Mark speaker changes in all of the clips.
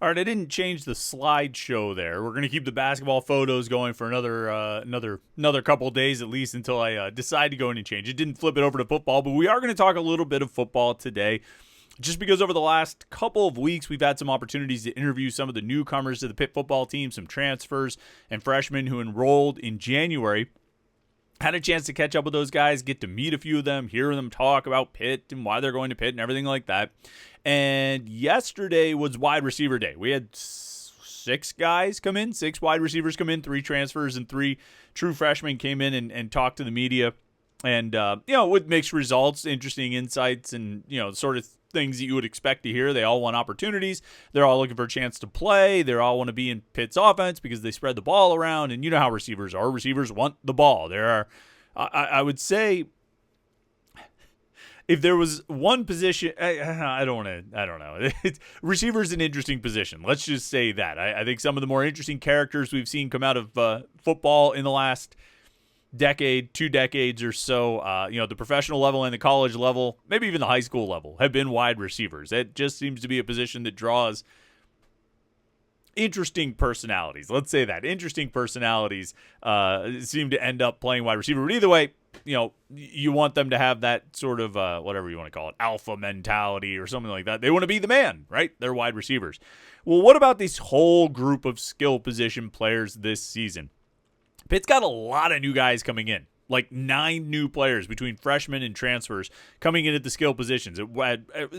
Speaker 1: All right, I didn't change the slideshow there. We're going to keep the basketball photos going for another couple of days at least until I decide to go in and change it. Didn't flip it over to football, but we are going to talk a little bit of football today. Just because over the last couple of weeks, we've had some opportunities to interview some of the newcomers to the Pitt football team, some transfers and freshmen who enrolled in January. Had a chance to catch up with those guys, get to meet a few of them, hear them talk about Pitt and why they're going to Pitt and everything like that. And yesterday was wide receiver day. We had six wide receivers come in, 3 transfers and 3 true freshmen came in and talked to the media. And, with mixed results, interesting insights and, sort of things that you would expect to hear. They all want opportunities. They're all looking for a chance to play. They all want to be in Pitt's offense because they spread the ball around. And you know how receivers are. Receivers want the ball. I would say, if there was one position, I don't know. Receiver's an interesting position. Let's just say that. I think some of the more interesting characters we've seen come out of football in the last decade, 2 decades or so, the professional level and the college level, maybe even the high school level, have been wide receivers. It just seems to be a position that draws interesting personalities. Let's say that. Interesting personalities seem to end up playing wide receiver. But either way, you want them to have that sort of, whatever you want to call it, alpha mentality or something like that. They want to be the man, right? They're wide receivers. Well, what about this whole group of skill position players this season? Pitt's got a lot of new guys coming in, like 9 new players between freshmen and transfers coming in at the skill positions,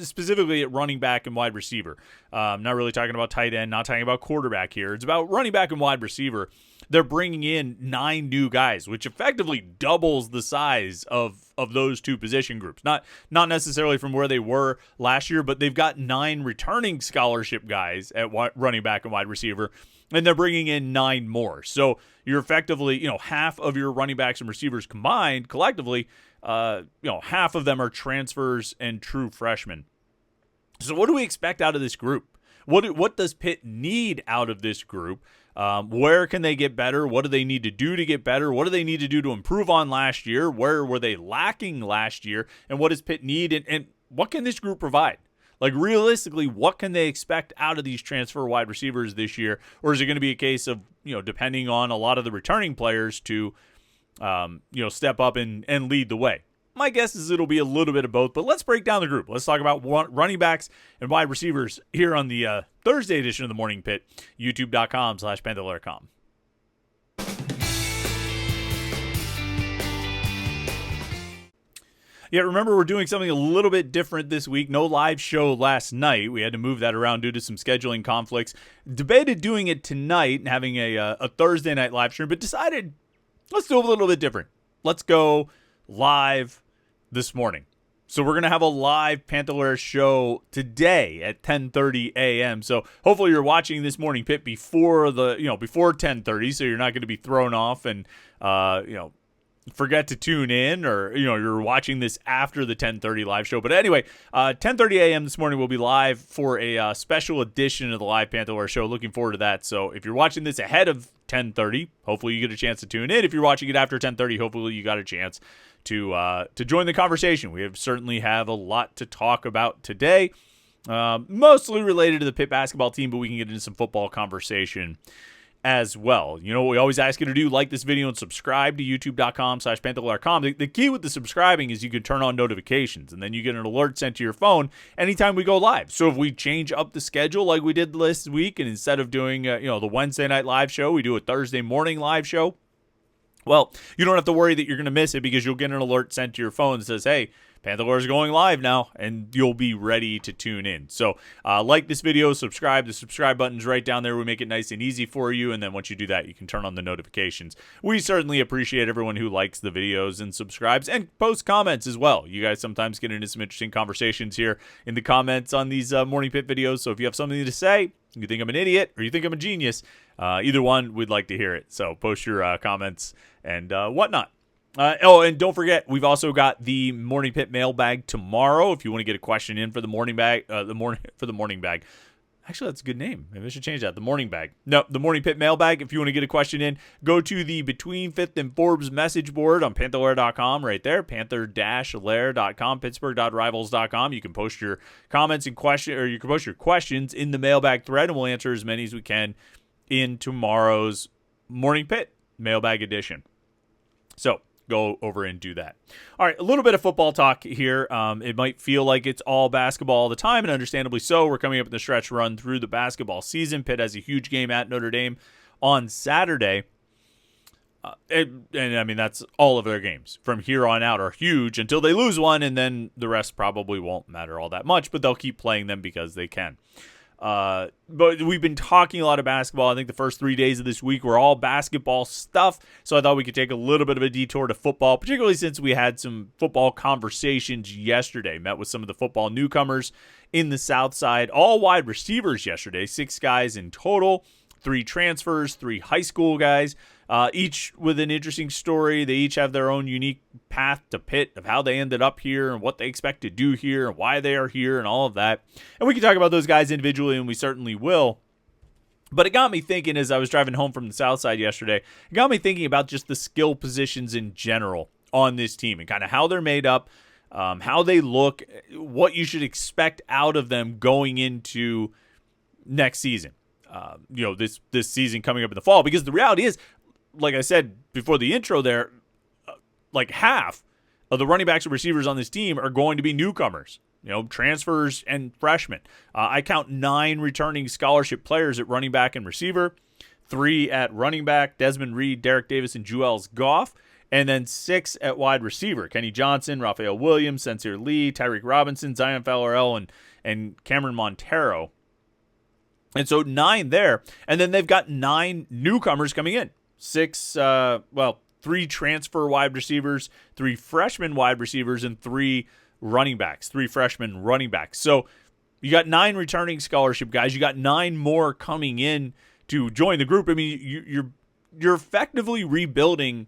Speaker 1: specifically at running back and wide receiver. Not really talking about tight end, not talking about quarterback here. It's about running back and wide receiver. They're bringing in 9 new guys, which effectively doubles the size of those 2 position groups. Not necessarily from where they were last year, but they've got 9 returning scholarship guys at running back and wide receiver, and they're bringing in 9 more. So you're effectively, half of your running backs and receivers combined, collectively, half of them are transfers and true freshmen. So what do we expect out of this group? What does Pitt need out of this group? Where can they get better? What do they need to do to get better? What do they need to do to improve on last year? Where were they lacking last year? And what does Pitt need? And what can this group provide? Like, realistically, what can they expect out of these transfer wide receivers this year? Or is it going to be a case of, depending on a lot of the returning players to, step up and lead the way? My guess is it'll be a little bit of both, but let's break down the group. Let's talk about running backs and wide receivers here on the Thursday edition of the Morning Pitt, youtube.com/Panther-Lair.com. Yeah, remember, we're doing something a little bit different this week. No live show last night. We had to move that around due to some scheduling conflicts. Debated doing it tonight and having a Thursday night live stream, but decided let's do a little bit different. Let's go live this morning. So we're going to have a live Panther-Lair show today at 10:30 a.m. So hopefully you're watching this Morning Pitt before 10:30, so you're not going to be thrown off and forget to tune in, or you're watching this after the 10:30 live show. But anyway, 10:30 a.m. this morning we'll be live for a special edition of the live Panther-Lair show. Looking forward to that. So if you're watching this ahead of 10:30, hopefully you get a chance to tune in. If you're watching it after 10:30, hopefully you got a chance to join the conversation. We certainly have a lot to talk about today, mostly related to the Pitt basketball team, but we can get into some football conversation as well. What we always ask you to do: like this video and subscribe to youtube.com/Panther-Lair.com. The key with the subscribing is you can turn on notifications, and then you get an alert sent to your phone anytime we go live. So if we change up the schedule like we did this week, and instead of doing the Wednesday night live show, we do a Thursday morning live show, well, you don't have to worry that you're going to miss it, because you'll get an alert sent to your phone that says, hey, Panther-Lair is going live now, and you'll be ready to tune in. So like this video, subscribe. The subscribe button's right down there. We make it nice and easy for you, and then once you do that, you can turn on the notifications. We certainly appreciate everyone who likes the videos and subscribes and posts comments as well. You guys sometimes get into some interesting conversations here in the comments on these Morning Pitt videos, so if you have something to say, you think I'm an idiot or you think I'm a genius, either one, we'd like to hear it. So post your comments and whatnot. And don't forget, we've also got the Morning Pitt mailbag tomorrow. If you want to get a question in for the morning bag, Actually, that's a good name. Maybe I should change that. The Morning Bag. No, the Morning Pitt mailbag. If you want to get a question in, go to the Between Fifth and Forbes message board on Panther-Lair.com right there. Panther-Lair.com, Pittsburgh.rivals.com. You can post your comments and questions, or you can post your questions in the mailbag thread, and we'll answer as many as we can in tomorrow's Morning Pitt mailbag edition. So go over and do that. All right, a little bit of football talk here. It might feel like it's all basketball all the time, and understandably so. We're coming up in the stretch run through the basketball season. Pitt has a huge game at Notre Dame on Saturday. And I mean, that's all of their games from here on out are huge until they lose one, and then the rest probably won't matter all that much, but they'll keep playing them because they can. But we've been talking a lot of basketball. I think the first 3 days of this week were all basketball stuff, so I thought we could take a little bit of a detour to football, particularly since we had some football conversations yesterday. Met with some of the football newcomers in the South Side, all wide receivers yesterday, 6 guys in total, 3 transfers, 3 high school guys, each with an interesting story. They each have their own unique path to Pitt of how they ended up here and what they expect to do here and why they are here and all of that. And we can talk about those guys individually, and we certainly will. But it got me thinking as I was driving home from the South Side yesterday, it got me thinking about just the skill positions in general on this team and kind of how they're made up, how they look, what you should expect out of them going into next season. This season coming up in the fall, because the reality is, like I said before the intro there, like half of the running backs and receivers on this team are going to be newcomers, transfers and freshmen. I count 9 returning scholarship players at running back and receiver, 3 at running back, Desmond Reed, Derek Davis, and Juelz Goff, and then 6 at wide receiver, Kenny Johnson, Raphael Williams, Sincere Lee, Tyreek Robinson, Zion Fowler-El, and Cameron Montero. And so 9 there, and then they've got 9 newcomers coming in. 3 transfer wide receivers, 3 freshman wide receivers, and 3 running backs, 3 freshman running backs. So you got 9 returning scholarship guys. You got 9 more coming in to join the group. I mean, you're effectively rebuilding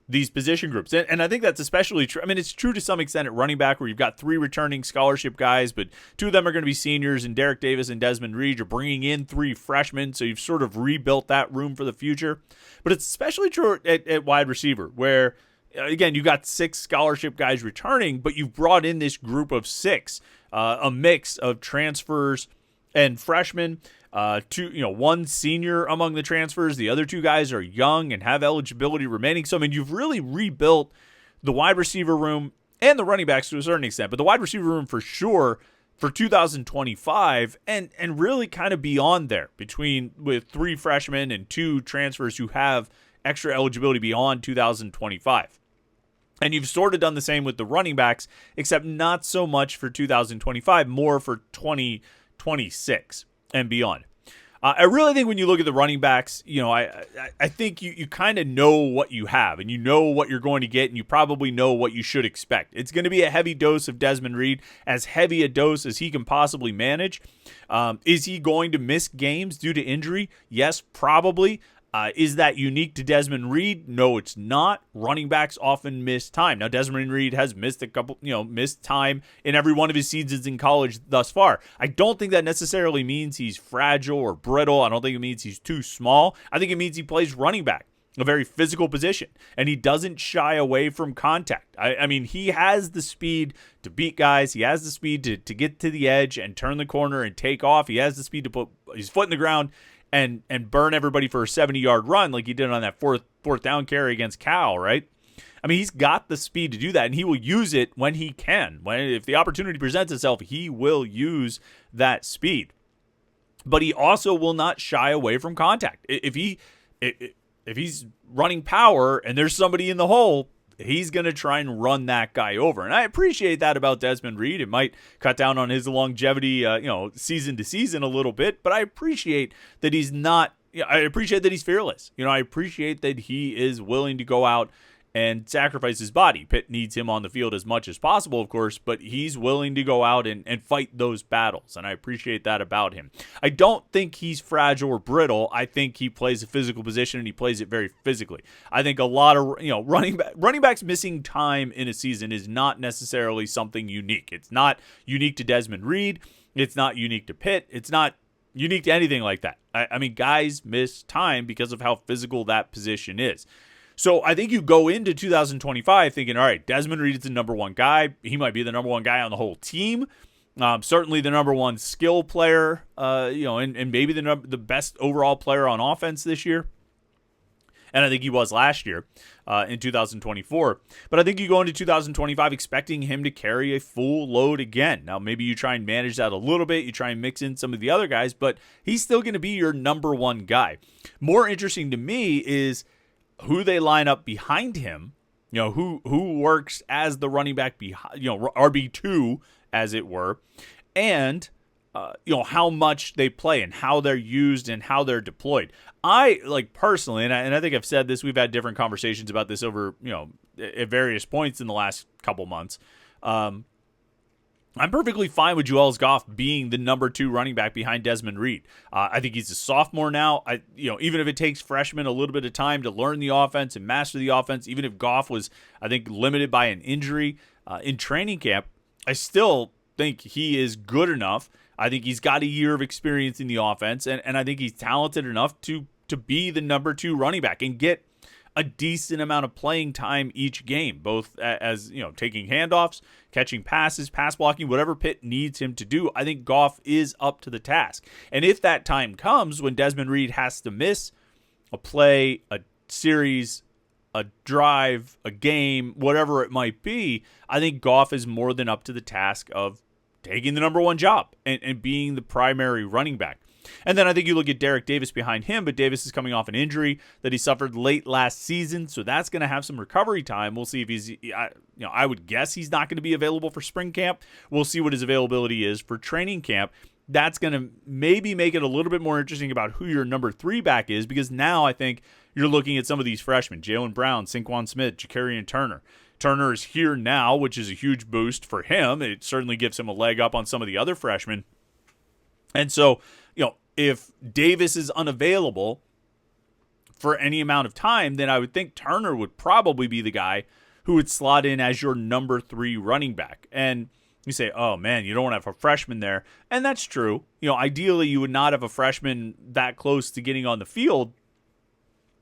Speaker 1: these position groups. And I think that's especially true. I mean, it's true to some extent at running back where you've got 3 returning scholarship guys, but 2 of them are going to be seniors, and Derek Davis and Desmond Reed. You're bringing in 3 freshmen, so you've sort of rebuilt that room for the future. But it's especially true at wide receiver where, again, you got 6 scholarship guys returning, but you've brought in this group of 6, a mix of transfers and freshmen. 1 senior among the transfers. The other 2 guys are young and have eligibility remaining. So, I mean, you've really rebuilt the wide receiver room and the running backs to a certain extent, but the wide receiver room for sure for 2025 and really kind of beyond there with 3 freshmen and 2 transfers who have extra eligibility beyond 2025. And you've sort of done the same with the running backs, except not so much for 2025, more for 2026. And beyond. I really think when you look at the running backs, I think you kind of know what you have and you know what you're going to get, and you probably know what you should expect. It's going to be a heavy dose of Desmond Reed, as heavy a dose as he can possibly manage. Is he going to miss games due to injury? Yes, probably. Is that unique to Desmond Reed? No, it's not. Running backs often miss time. Now, Desmond Reed has missed missed time in every one of his seasons in college thus far. I don't think that necessarily means he's fragile or brittle. I don't think it means he's too small. I think it means he plays running back, a very physical position, and he doesn't shy away from contact. I mean, he has the speed to beat guys. He has the speed to get to the edge and turn the corner and take off. He has the speed to put his foot in the ground and burn everybody for a 70-yard run like he did on that fourth down carry against Cal, right? I mean, he's got the speed to do that, and he will use it when he can. If the opportunity presents itself, he will use that speed. But he also will not shy away from contact. If he's running power and there's somebody in the hole, he's going to try and run that guy over. And I appreciate that about Desmond Reed. It might cut down on his longevity, season to season a little bit, but I appreciate that he's not, I appreciate that he's fearless. I appreciate that he is willing to go out and sacrifice his body. Pitt needs him on the field as much as possible, of course, but he's willing to go out and fight those battles, and I appreciate that about him. I don't think he's fragile or brittle. I think he plays a physical position, and he plays it very physically. I think a lot of running backs missing time in a season is not necessarily something unique. It's not unique to Desmond Reed. It's not unique to Pitt. It's not unique to anything like that. I mean, guys miss time because of how physical that position is. So I think you go into 2025 thinking, all right, Desmond Reed is the number one guy. He might be the number one guy on the whole team. Certainly the number one skill player, and maybe the best overall player on offense this year. And I think he was last year in 2024. But I think you go into 2025 expecting him to carry a full load again. Now, maybe you try and manage that a little bit. You try and mix in some of the other guys, but he's still going to be your number one guy. More interesting to me is who they line up behind him. Who works as the running back behind, RB2, as it were, and how much they play and how they're used and how they're deployed. I personally, and I think I've said this, we've had different conversations about this over, at various points in the last couple months. I'm perfectly fine with Joel Goff being the number 2 running back behind Desmond Reed. I think he's a sophomore now. Even if it takes freshmen a little bit of time to learn the offense and master the offense, even if Goff was, I think, limited by an injury in training camp, I still think he is good enough. I think he's got a year of experience in the offense, and I think he's talented enough to be the number 2 running back and get a decent amount of playing time each game, both as taking handoffs, catching passes, pass blocking, whatever Pitt needs him to do. I think Goff is up to the task. And if that time comes when Desmond Reed has to miss a play, a series, a drive, a game, whatever it might be, I think Goff is more than up to the task of taking the number 1 job and being the primary running back. And then I think you look at Derek Davis behind him, but Davis is coming off an injury that he suffered late last season, so that's going to have some recovery time. We'll see if he's, I would guess he's not going to be available for spring camp. We'll see what his availability is for training camp. That's going to maybe make it a little bit more interesting about who your number 3 back is, because now I think you're looking at some of these freshmen, Jalen Brown, Saquon Smith, Jakarian Turner. Turner is here now, which is a huge boost for him. It certainly gives him a leg up on some of the other freshmen. And so, if Davis is unavailable for any amount of time, then I would think Turner would probably be the guy who would slot in as your number 3 running back. And you say, oh man, you don't want to have a freshman there. And that's true. Ideally you would not have a freshman that close to getting on the field,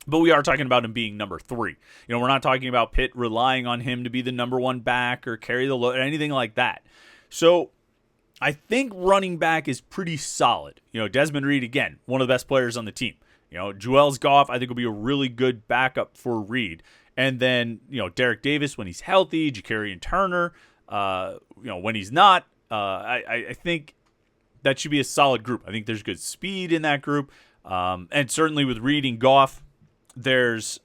Speaker 1: but we are talking about him being number 3. We're not talking about Pitt relying on him to be the number 1 back or carry the load or anything like that. So I think running back is pretty solid. Desmond Reed, again, one of the best players on the team. Joel Goff, I think, will be a really good backup for Reed. And then, Derek Davis when he's healthy, Jakarian Turner, when he's not, I think that should be a solid group. I think there's good speed in that group. And certainly with Reed and Goff, there's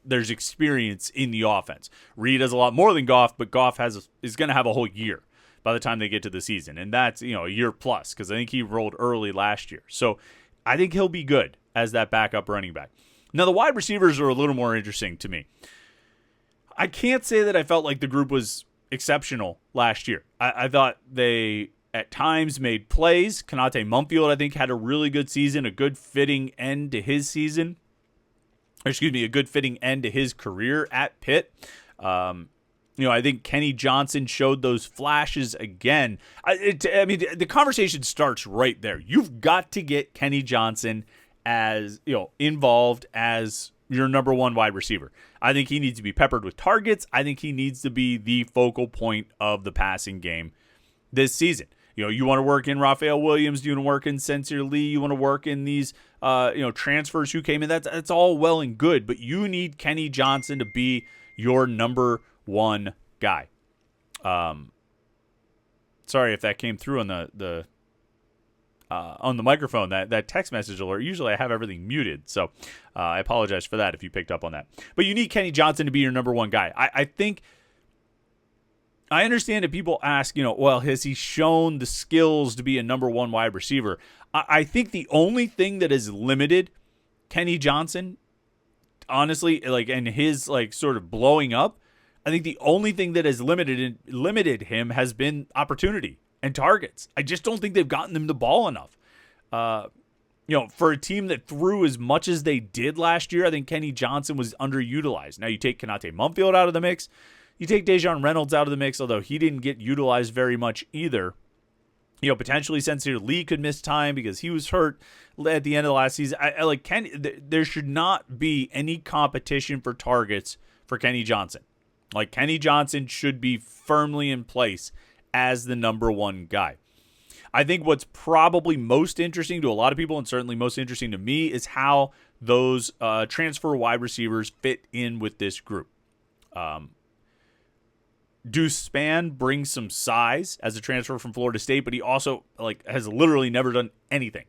Speaker 1: there's experience in the offense. Reed has a lot more than Goff, but Goff is going to have a whole year by the time they get to the season, and that's a year plus, because I think he rolled early last year. So I think he'll be good as that backup running back. Now the wide receivers are a little more interesting to me. I can't say that I felt like the group was exceptional last year. I thought they at times made plays. Kanate Mumfield, I think, had a really good season, a good fitting end to his season. A good fitting end to his career at Pitt. I think Kenny Johnson showed those flashes again. The conversation starts right there. You've got to get Kenny Johnson as involved as your number 1 wide receiver. I think he needs to be peppered with targets. I think he needs to be the focal point of the passing game this season. You want to work in Raphael Williams, you want to work in Sincere Lee, you want to work in these transfers who came in. That's all well and good, but you need Kenny Johnson to be your number 1 guy. Sorry if that came through on the microphone, that text message alert. Usually I have everything muted, so I apologize for that if you picked up on that. But you need Kenny Johnson to be your number 1 guy. I think I understand that people ask, well, has he shown the skills to be a number 1 wide receiver? I think the only thing that has limited Kenny Johnson, honestly, and his sort of blowing up, I think the only thing that has limited him has been opportunity and targets. I just don't think they've gotten him the ball enough. For a team that threw as much as they did last year, I think Kenny Johnson was underutilized. Now you take Kanate Mumfield out of the mix. You take Dejon Reynolds out of the mix, although he didn't get utilized very much either. Potentially Sincere Lee could miss time because he was hurt at the end of the last season. There should not be any competition for targets for Kenny Johnson. Like, Kenny Johnson should be firmly in place as the number one guy. I think what's probably most interesting to a lot of people, and certainly most interesting to me, is how those transfer wide receivers fit in with this group. Deuce Spann brings some size as a transfer from Florida State, but he also has literally never done anything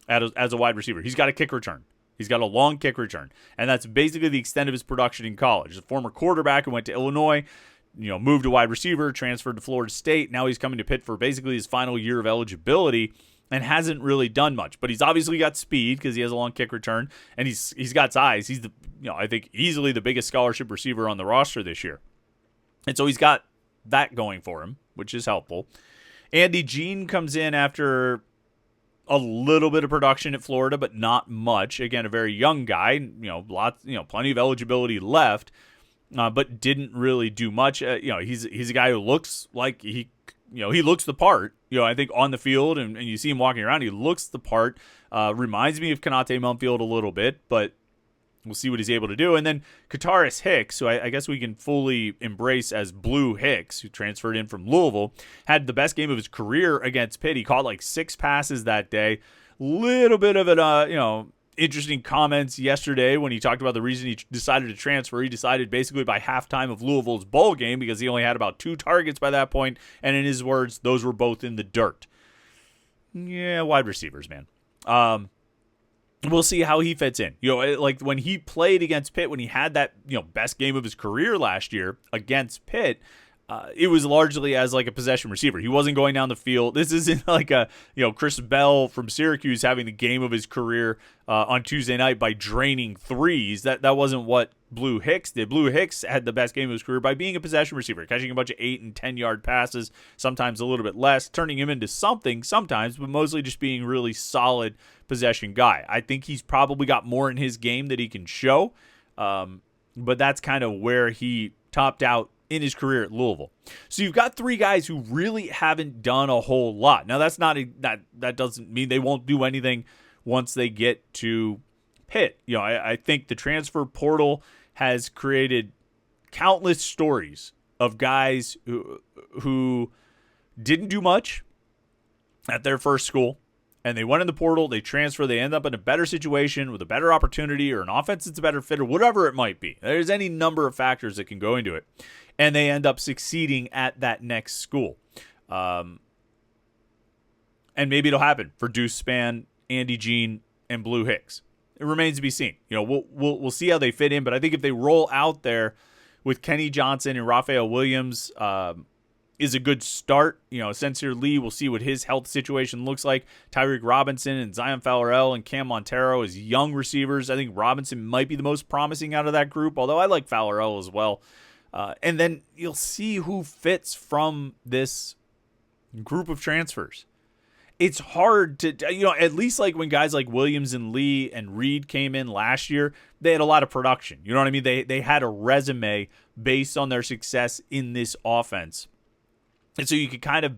Speaker 1: as a wide receiver. He's got a kick return. He's got a long kick return, and that's basically the extent of his production in college. He's a former quarterback who went to Illinois, moved to wide receiver, transferred to Florida State. Now he's coming to Pitt for basically his final year of eligibility and hasn't really done much. But he's obviously got speed because he has a long kick return, and he's got size. He's I think easily the biggest scholarship receiver on the roster this year. And so he's got that going for him, which is helpful. Andy Jean comes in after a little bit of production at Florida, but not much. Again, a very young guy, plenty of eligibility left, but didn't really do much. He's a guy who looks like he looks the part. I think on the field, and you see him walking around, he looks the part. Reminds me of Kanate Mumfield a little bit, but we'll see what he's able to do. And then Kataris Hicks, who I guess we can fully embrace as Blue Hicks, who transferred in from Louisville, had the best game of his career against Pitt. He caught 6 passes that day. Little bit of an, interesting comments yesterday when he talked about the reason he decided to transfer. He decided basically by halftime of Louisville's bowl game because he only had about 2 targets by that point. And in his words, those were both in the dirt. Yeah, wide receivers, man. We'll see how he fits in. When he played against Pitt, when he had that, best game of his career last year against Pitt, it was largely as a possession receiver. He wasn't going down the field. This isn't Chris Bell from Syracuse having the game of his career on Tuesday night by draining threes. That wasn't what Blue Hicks did. Blue Hicks had the best game of his career by being a possession receiver, catching a bunch of 8 and 10 yard passes, sometimes a little bit less, turning him into something sometimes, but mostly just being really solid possession guy. I think he's probably got more in his game that he can show, but that's kind of where he topped out in his career at Louisville. So you've got 3 guys who really haven't done a whole lot. Now that's not that doesn't mean they won't do anything once they get to Pitt. I think the transfer portal has created countless stories of guys who didn't do much at their first school, and they went in the portal, they transfer, they end up in a better situation with a better opportunity or an offense that's a better fit or whatever it might be. There's any number of factors that can go into it, and they end up succeeding at that next school. And maybe it'll happen for Deuce Spann, Andy Jean, and Blue Hicks. It remains to be seen. We'll see how they fit in, but I think if they roll out there with Kenny Johnson and Raphael Williams, is a good start. Sincere Lee, we'll see what his health situation looks like. Tyreek Robinson and Zion Fowler and Cam Montero as young receivers. I think Robinson might be the most promising out of that group, although I like Fowler as well. And then you'll see who fits from this group of transfers. It's hard to, at least when guys like Williams and Lee and Reed came in last year, they had a lot of production. You know what I mean? They had a resume based on their success in this offense. And so you could kind of,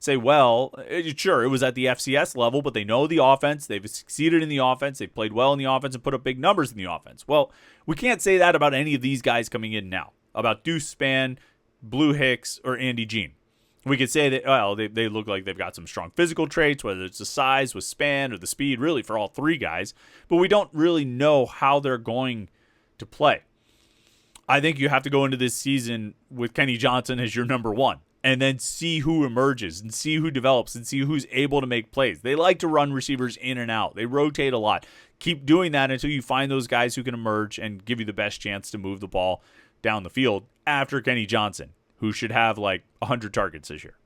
Speaker 1: say, well, sure, it was at the FCS level, but they know the offense. They've succeeded in the offense. They've played well in the offense and put up big numbers in the offense. Well, we can't say that about any of these guys coming in now, about Deuce Spann, Blue Hicks, or Andy Jean. We could say that, well, they look like they've got some strong physical traits, whether it's the size with Spann or the speed, really for all 3 guys, but we don't really know how they're going to play. I think you have to go into this season with Kenny Johnson as your number 1. And then see who emerges and see who develops and see who's able to make plays. They like to run receivers in and out. They rotate a lot. Keep doing that until you find those guys who can emerge and give you the best chance to move the ball down the field after Kenny Johnson, who should have 100 targets this year.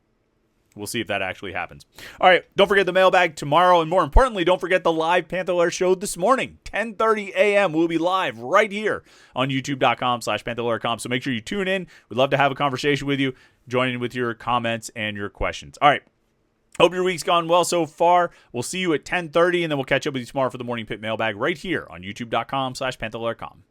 Speaker 1: We'll see if that actually happens. All right, don't forget the mailbag tomorrow, and more importantly, don't forget the live Panther-Lair show this morning, 10:30 a.m. We'll be live right here on youtube.com/Panther-Lair.com, so make sure you tune in. We'd love to have a conversation with you, join in with your comments and your questions. All right, hope your week's gone well so far. We'll see you at 10:30, and then we'll catch up with you tomorrow for the Morning Pitt mailbag right here on youtube.com/Panther-Lair.com.